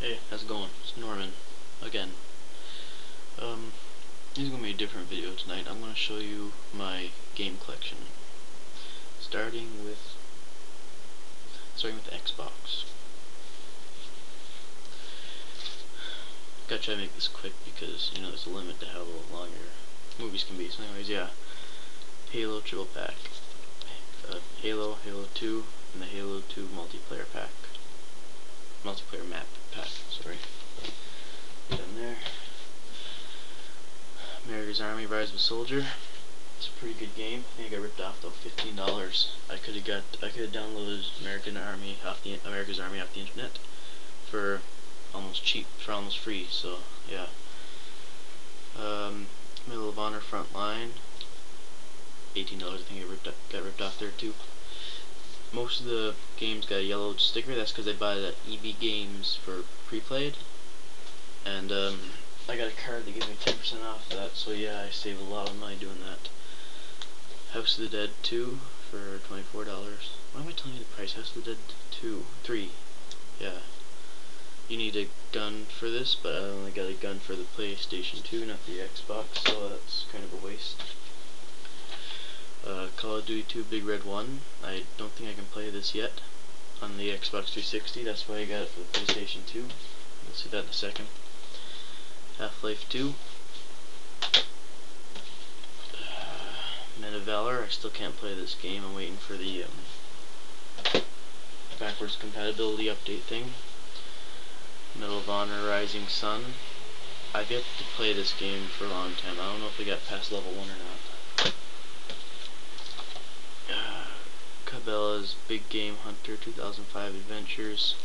Hey, how's it going? It's Norman again. This is gonna be a different video tonight. I'm gonna show you my game collection, starting with Xbox. Gotta try to make this quick because there's a limit to how long your movies can be. So, anyways, yeah, Halo triple pack, Halo 2, and the Halo 2 multiplayer map pack. Sorry, down there. America's Army: Rise of a Soldier. It's a pretty good game. I think I got ripped off though. $15. I could have downloaded America's Army off the internet for almost free. So yeah. Medal of Honor Frontline. $18. I think I got ripped off there too. Most of the games got a yellow sticker. That's because I buy that EB Games for pre-played, and I got a card that gives me 10% off that, so yeah, I save a lot of money doing that. House of the Dead 2 for $24. Why am I telling you the price? House of the Dead 3. Yeah. You need a gun for this, but I only got a gun for the PlayStation 2, not the Xbox, so that's kind of a waste. Call of Duty 2 Big Red 1. I don't think I can play this yet on the Xbox 360, that's why I got it for the PlayStation 2. We'll see that in a second. Half-Life 2. Men of Valor. I still can't play this game. I'm waiting for the backwards compatibility update thing. Medal of Honor Rising Sun. I've yet to play this game for a long time. I don't know if we got past level 1 or not. Cabela's Big Game Hunter 2005 Adventures.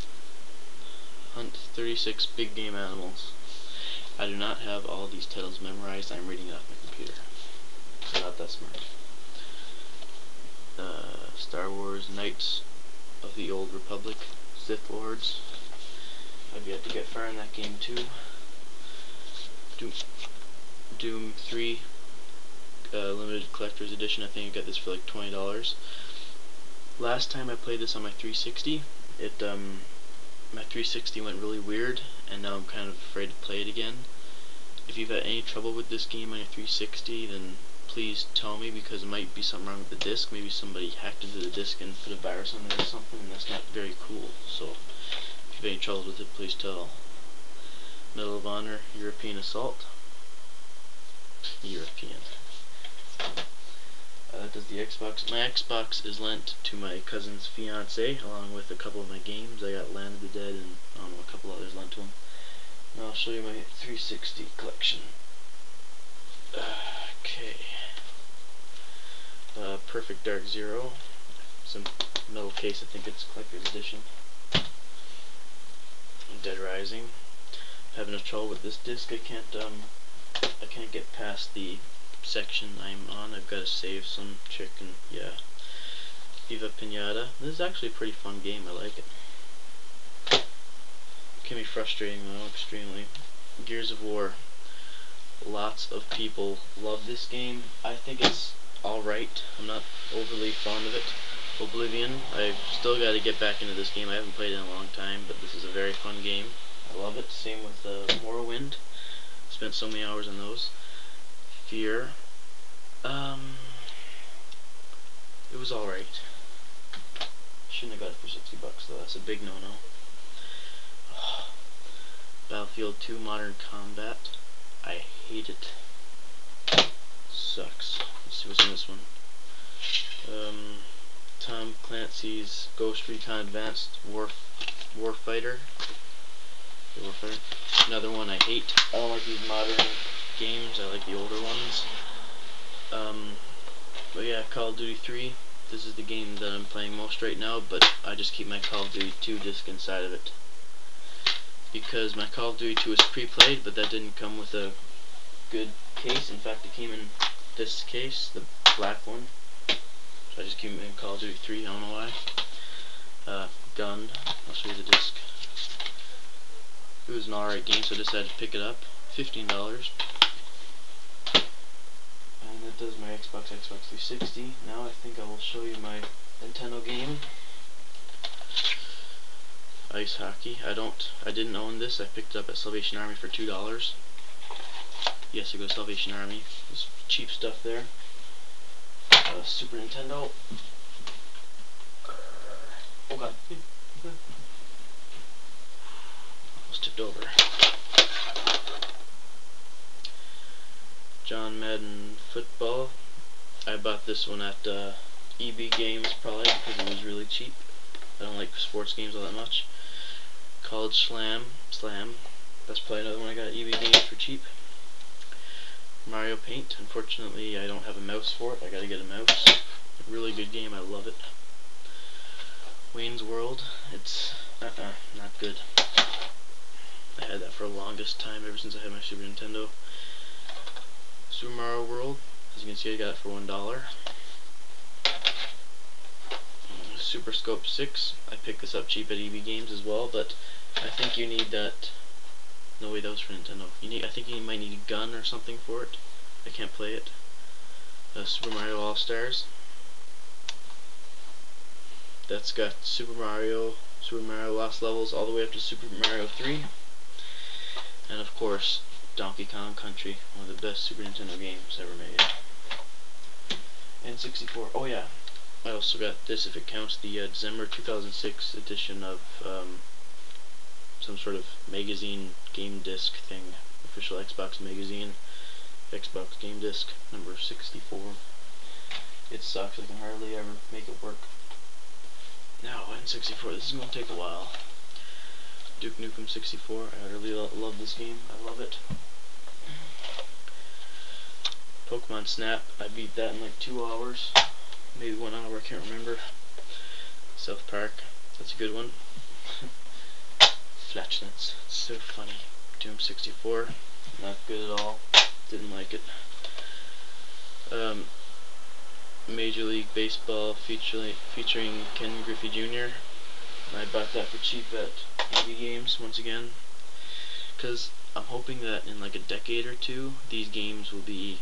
Hunt 36 big game animals. I do not have all these titles memorized. I'm reading it off my computer. I'm not that smart. Star Wars Knights of the Old Republic, Sith Lords. I've yet to get far in that game too. Doom 3 limited collector's edition. I think I got this for like $20. Last time I played this on my 360, my 360 went really weird, and now I'm kind of afraid to play it again. If you've had any trouble with this game on your 360, then please tell me, because it might be something wrong with the disc. Maybe somebody hacked into the disc and put a virus on it or something, and that's not very cool. So if you have any trouble with it, please tell. Medal of Honor European Assault. European. That does the Xbox. My Xbox is lent to my cousin's fiance, along with a couple of my games. I got Land of the Dead and I don't know, a couple others lent to him. Now I'll show you my 360 collection. Okay. Perfect Dark Zero. Some metal case. I think it's collector's edition. Dead Rising. I'm having trouble with this disc. I can't get past the section I'm on. I've got to save some chick, and yeah. Viva Pinata. This is actually a pretty fun game. I like it. It can be frustrating though, extremely. Gears of War. Lots of people love this game. I think it's alright. I'm not overly fond of it. Oblivion. I've still got to get back into this game. I haven't played it in a long time, but this is a very fun game. I love it. Same with Morrowind. Spent so many hours on those. Fear. It was alright. Shouldn't have got it for $60 though. That's a big no-no. Battlefield 2 Modern Combat. I hate it. Sucks. Let's see what's in this one. Tom Clancy's Ghost Recon Advanced Warfighter. Another one I hate. I don't like these modern games. I like the older ones. But yeah, Call of Duty 3. This is the game that I'm playing most right now, but I just keep my Call of Duty 2 disc inside of it. Because my Call of Duty 2 is pre-played, but that didn't come with a good case. In fact, it came in this case, the black one. So I just keep it in Call of Duty 3, I don't know why. Gun. I'll show you the disc. It was an alright game, so I decided to pick it up. $15. And that does my Xbox 360. Now I think I will show you my Nintendo game. ice hockey. I didn't own this. I picked it up at Salvation Army for $2. Yes, I go Salvation Army. There's cheap stuff there. Super Nintendo. Oh god. Almost tipped over. John Madden Football. I bought this one at EB Games probably because it was really cheap. I don't like sports games all that much. College Slam. That's probably another one I got at EB Games for cheap. Mario Paint. Unfortunately, I don't have a mouse for it. I gotta get a mouse. A really good game. I love it. Wayne's World. It's not good. I had that for the longest time ever since I had my Super Nintendo. Super Mario World. As you can see, I got it for $1. Super Scope 6. I picked this up cheap at EB Games as well, but I think you need that. No way, that was for Nintendo. I think you might need a gun or something for it. I can't play it. Super Mario All Stars. That's got Super Mario Lost Levels all the way up to Super Mario 3, and of course Donkey Kong Country, one of the best Super Nintendo games ever made. N64. Oh yeah, I also got this, if it counts, the December 2006 edition of some sort of magazine game disc thing, official Xbox magazine, Xbox game disc number 64. It sucks, I can hardly ever make it work. Now, N64, this is going to take a while. Duke Nukem 64, I really love this game, I love it. Pokemon Snap, I beat that in like 2 hours, maybe 1 hour, I can't remember. South Park, that's a good one. Flatchnets, it's so funny. Doom 64, not good at all, didn't like it. Major League Baseball featuring Ken Griffey Jr. I bought that for cheap at EB Games once again, because I'm hoping that in like a decade or two these games will be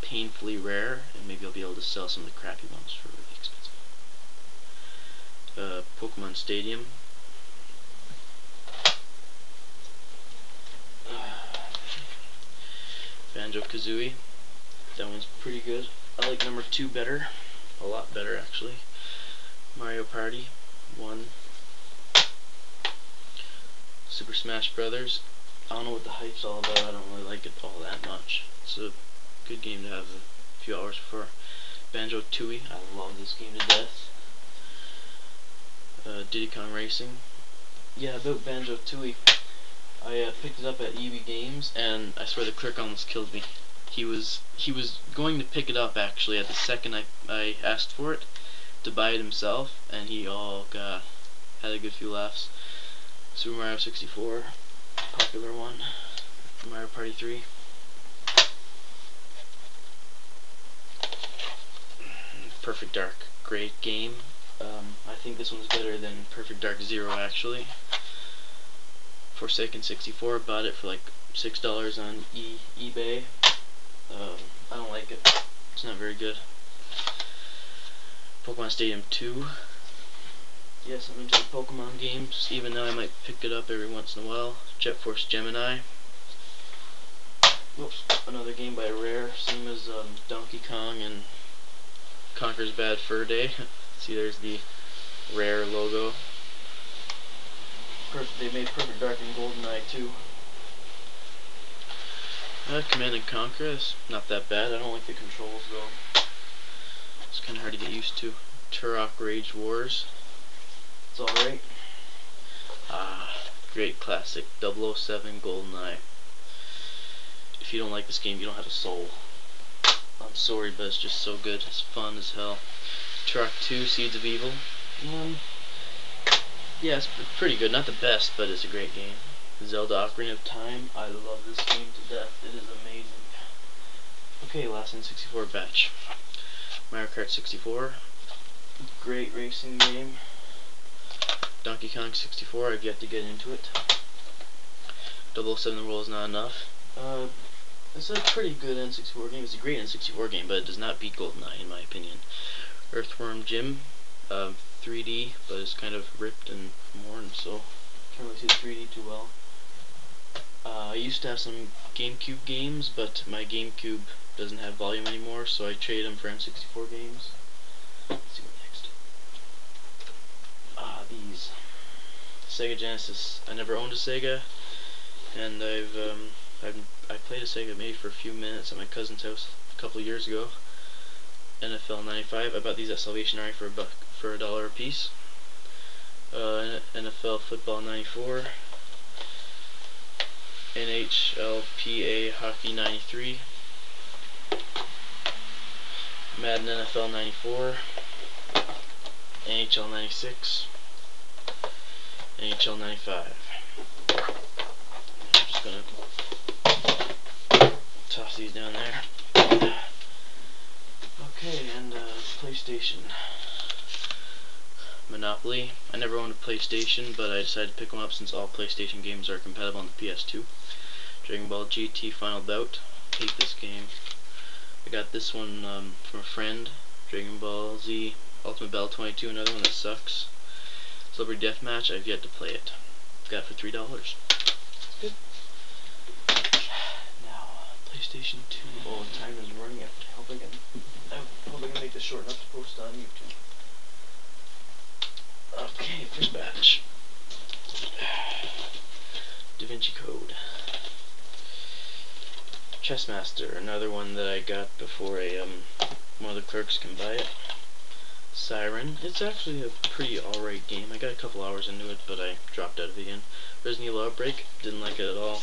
painfully rare, and maybe I'll be able to sell some of the crappy ones for really expensive. Pokemon Stadium. Banjo-Kazooie. That one's pretty good. I like number 2 better. A lot better, actually. Mario Party 1. Super Smash Brothers. I don't know what the hype's all about. I don't really like it all that much. It's a good game to have a few hours for. Banjo-Tooie. I love this game to death. Diddy Kong Racing. Yeah, about Banjo-Tooie. I picked it up at EB Games, and I swear the clerk almost killed me. He was going to pick it up actually at the second I asked for it to buy it himself, and he, oh god, had a good few laughs. Super Mario 64, popular one. Mario Party 3. Perfect Dark, great game. I think this one's better than Perfect Dark Zero actually. Forsaken 64, bought it for like $6 on eBay. I don't like it. It's not very good. Pokemon Stadium 2. Yes, I'm into the Pokemon games, even though I might pick it up every once in a while. Jet Force Gemini. Whoops, another game by Rare, same as Donkey Kong and Conker's Bad Fur Day. See, there's the Rare logo. They made Perfect Dark and GoldenEye too. Command and Conquer is not that bad. I don't like the controls though. It's kind of hard to get used to. Turok Rage Wars. It's alright. Great classic. 007 GoldenEye. If you don't like this game, you don't have a soul. I'm sorry, but it's just so good. It's fun as hell. Turok 2 Seeds of Evil. Yeah, it's pretty good. Not the best, but it's a great game. Zelda Ocarina of Time. I love this game to death. It is amazing. Okay, last N64 batch. Mario Kart 64. Great racing game. Donkey Kong 64. I've yet to get into it. 007 The World Is Not Enough. It's a pretty good N64 game. It's a great N64 game, but it does not beat GoldenEye in my opinion. Earthworm Jim. 3D, but it's kind of ripped and worn, so can't really see the 3D too well. I used to have some GameCube games, but my GameCube doesn't have volume anymore, so I traded them for N64 games. Let's see what next. These Sega Genesis. I never owned a Sega, and I played a Sega maybe for a few minutes at my cousin's house a couple of years ago. NFL 95. I bought these at Salvation Army for $1 a piece. NFL Football 94. NHLPA Hockey 93. Madden NFL 94. NHL 96. NHL 95. I'm just gonna toss these down there. Okay, and PlayStation. Monopoly. I never owned a PlayStation, but I decided to pick one up since all PlayStation games are compatible on the PS2. Dragon Ball GT Final Bout. Hate this game. I got this one from a friend. Dragon Ball Z Ultimate Battle 22, another one that sucks. Celebrity Deathmatch, I've yet to play it. Got it for $3. That's good. Now, PlayStation 2. Oh, time is running out. I hope I can make this short enough to post on YouTube. Okay, first batch. Da Vinci Code. Chessmaster, another one that I got before one of the clerks can buy it. Siren, it's actually a pretty alright game. I got a couple hours into it, but I dropped out of it again. Resident Evil Outbreak, didn't like it at all.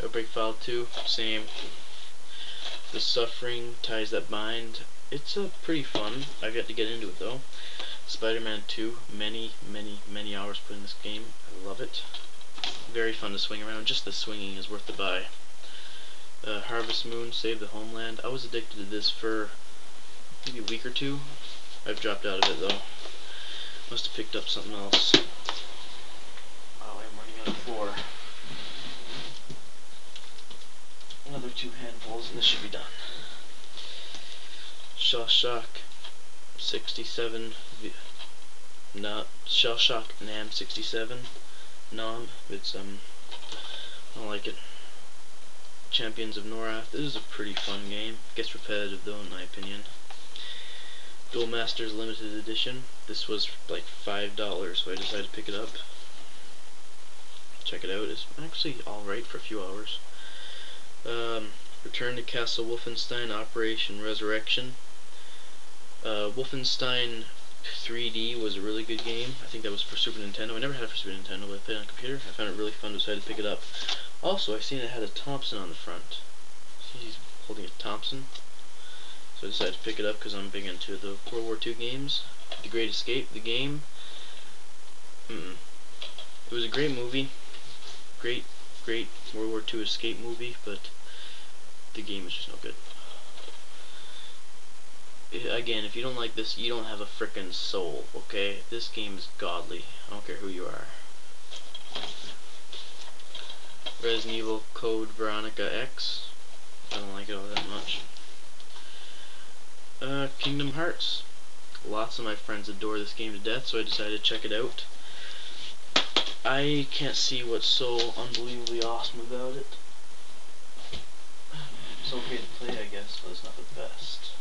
Outbreak File 2, same. The Suffering, Ties That Bind, it's pretty fun. I've yet to get into it though. Spider-Man 2, many hours put in this game. I love it. Very fun to swing around. Just the swinging is worth the buy. Harvest Moon, Save the Homeland. I was addicted to this for maybe a week or two. I've dropped out of it though. Must have picked up something else. Oh, I'm running out of 4. Another 2 handfuls and this should be done. Shell Shock 67. Shell Shock NAM 67. NOM. It's I don't like it. Champions of Norath. This is a pretty fun game. Gets repetitive though in my opinion. Duel Masters Limited Edition. This was like $5, so I decided to pick it up. Check it out. It's actually alright for a few hours. Return to Castle Wolfenstein Operation Resurrection. Wolfenstein 3D was a really good game. I think that was for Super Nintendo. I never had it for Super Nintendo, but I played it on a computer. I found it really fun, so I decided to pick it up. Also, I seen it had a Thompson on the front. See, he's holding a Thompson. So I decided to pick it up because I'm big into the World War II games. The Great Escape, the game. It was a great movie. Great World War II escape movie, but the game is just no good. Again, if you don't like this, you don't have a frickin' soul, okay? This game is godly. I don't care who you are. Resident Evil Code Veronica X. I don't like it all that much. Kingdom Hearts. Lots of my friends adore this game to death, so I decided to check it out. I can't see what's so unbelievably awesome about it. It's okay to play, I guess, but it's not the best.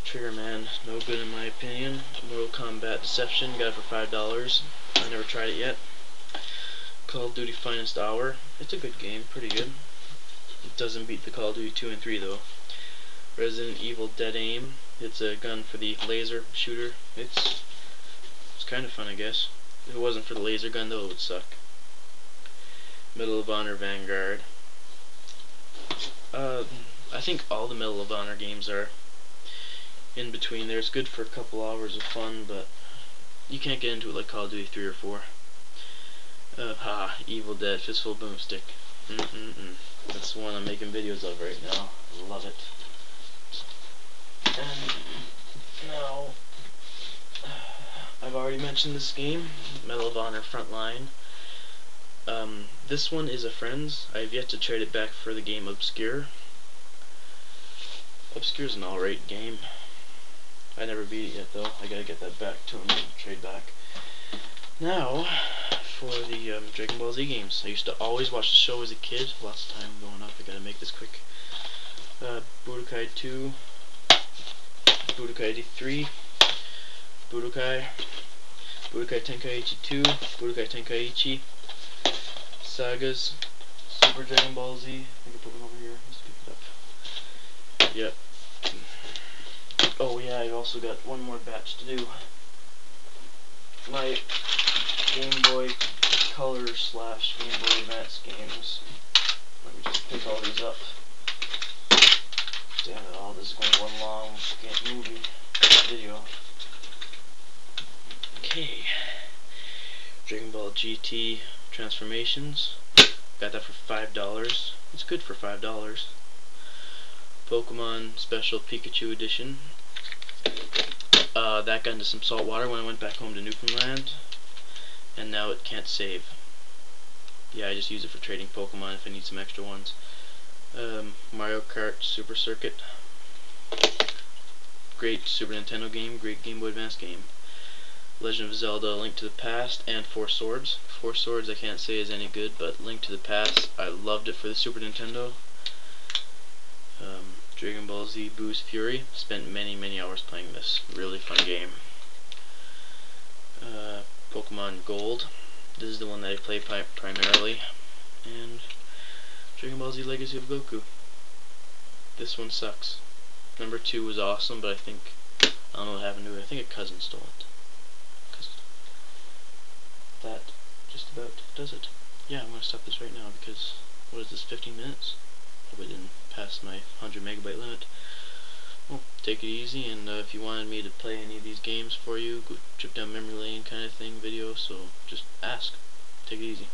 Trigger Man, no good in my opinion. Mortal Kombat Deception, got it for $5. I never tried it yet. Call of Duty Finest Hour, it's a good game, pretty good. It doesn't beat the Call of Duty 2 and 3 though. Resident Evil Dead Aim, it's a gun for the laser shooter. It's kind of fun, I guess. If it wasn't for the laser gun though, it would suck. Medal of Honor Vanguard. I think all the Medal of Honor games are in between there. It's good for a couple hours of fun, but you can't get into it like Call of Duty 3 or 4. Evil Dead Fistful Boomstick. That's the one I'm making videos of right now. Love it. And now, I've already mentioned this game, Medal of Honor Frontline. This one is a friend's. I've yet to trade it back for the game Obscure. Obscure's an alright game. I never beat it yet though. I gotta get that back to him and trade back. Now, for the Dragon Ball Z games. I used to always watch the show as a kid. Lots of time going up. I gotta make this quick. Budokai 2, Budokai 3, Budokai Tenkaichi 2, Budokai Tenkaichi, Sagas, Super Dragon Ball Z. I think I put it over here. Let's pick it up. Yep. Oh yeah, I also got one more batch to do. My Game Boy Color / Game Boy Advanced games. Let me just pick all these up. Damn it all, this is going to be one long movie video. Okay. Dragon Ball GT Transformations. Got that for $5. It's good for $5. Pokemon Special Pikachu Edition. That got into some salt water when I went back home to Newfoundland. And now it can't save. Yeah, I just use it for trading Pokemon if I need some extra ones. Mario Kart Super Circuit. Great Super Nintendo game, great Game Boy Advance game. Legend of Zelda Link to the Past and Four Swords. Four Swords I can't say is any good, but Link to the Past, I loved it for the Super Nintendo. Dragon Ball Z Boost Fury. Spent many hours playing this. Really fun game. Pokemon Gold. This is the one that I play primarily. And Dragon Ball Z Legacy of Goku. This one sucks. Number 2 was awesome, but I don't know what happened to it. I think a cousin stole it. That just about does it. Yeah, I'm going to stop this right now because, what is this, 15 minutes? Hope I didn't pass my 100 megabyte limit. Well, take it easy, and if you wanted me to play any of these games for you, go trip down memory lane kind of thing video, so just ask. Take it easy.